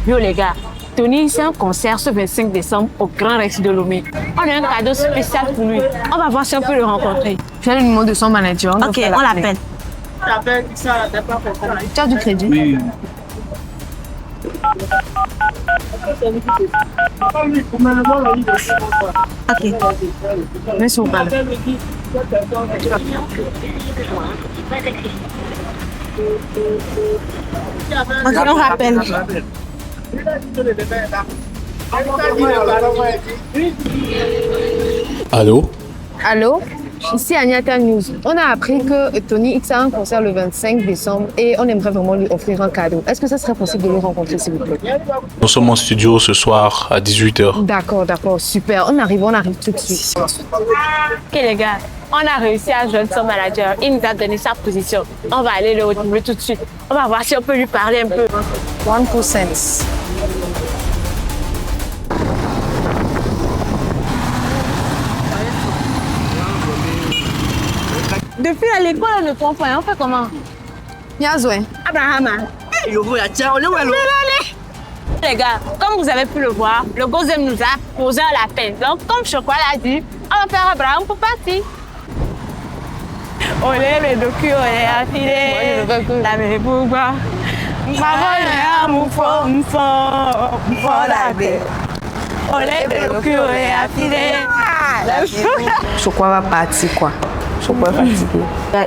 Yo les gars, Tony, c'est un concert ce 25 décembre au Grand Rex de Lomé. On a un cadeau spécial pour lui. On va voir si on peut le rencontrer. Tu as le numéro de son manager. Ok, on l'appelle. Tu as du crédit? Oui. Ok. Mais son pas là. Ok, on rappelle. Allô? Allô? Ici Agnata News. On a appris que Tony X a un concert le 25 décembre et on aimerait vraiment lui offrir un cadeau. Est-ce que ça serait possible de le rencontrer, s'il vous plaît? Nous sommes en studio ce soir à 18h. D'accord, super. On arrive tout de suite. Ok les gars, on a réussi à joindre son manager. Il nous a donné sa position. On va aller le retrouver tout de suite. On va voir si on peut lui parler un peu. 1%. Depuis à l'école, on ne prend pas. On fait comment? Yazoué. Abraham. Les gars, comme vous avez pu le voir, le Gozem nous a posé un lapin. Donc, comme Chocolat l'a dit, on va faire Abraham pour partir. Olé, le docu, olé, affilé. La même pourquoi? Maman, mon fond, la bête. Olé, le docu, olé, affilé. Chocolat va partir, quoi. Chocolat fatigué.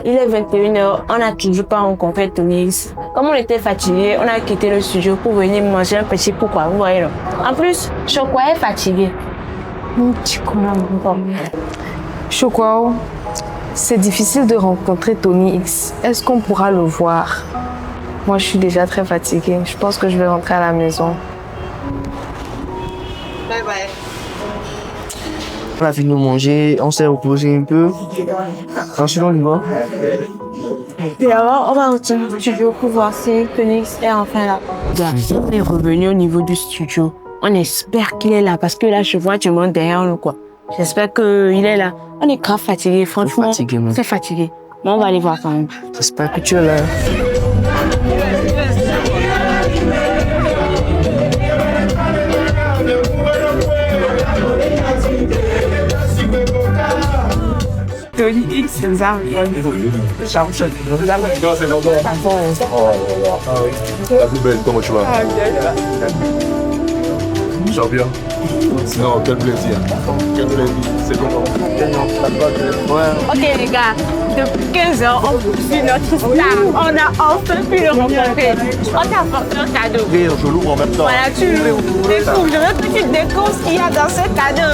Il est 21h, on n'a toujours pas rencontré Tony X. Comme on était fatigué, on a quitté le studio pour venir manger un petit pourquoi, vous voyez là. En plus, Chocolat est fatigué. Chocolat, c'est difficile de rencontrer Tony X. Est-ce qu'on pourra le voir? Moi, je suis déjà très fatiguée. Je pense que je vais rentrer à la maison. Bye bye. On a fini de manger, on s'est reposé un peu. Ensuite, on y va. Et alors, on va retourner au studio pour voir si Tony X est enfin là. On est revenu au niveau du studio. On espère qu'il est là parce que là, je vois du monde derrière nous, quoi. J'espère qu'il est là. On est grave fatigué, franchement. Fatigué, man. Très fatigué. Mais on va aller voir quand même. J'espère que tu es là. Tony X, nous a La plus belle, comment tu vas? Tu vas bien? Non, quel plaisir. Quel plaisir. C'est bon. Ok les gars, depuis 15 heures, on poursuit notre star. On a enfin pu le rencontrer. On t'a apporté un cadeau. Je l'ouvre en même temps. Voilà, tu l'ouvres. Découvre, je veux que tu découvres ce qu'il y a dans ce cadeau.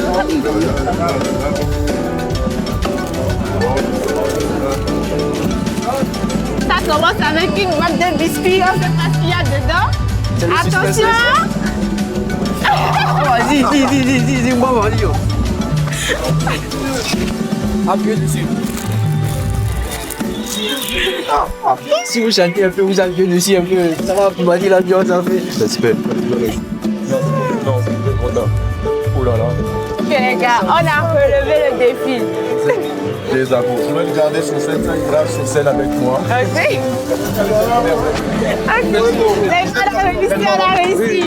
Ça commence avec une boîte de biscuits, on sait pas ce qu'il y a dedans. Attention! Vas-y, dis-moi, vas-y. Appuyez dessus. Si vous chantez un peu, vous appuyez dessus un peu. Ça va, vous m'avez dit l'ambiance en fait. Respect. Non, c'est trop tard. Oh là là. Ok les gars, on a relevé le défi. Les amours. Je vais garder sur scène, ça grave sur scène avec moi. Ok. Les gars, on a réussi, on a réussi.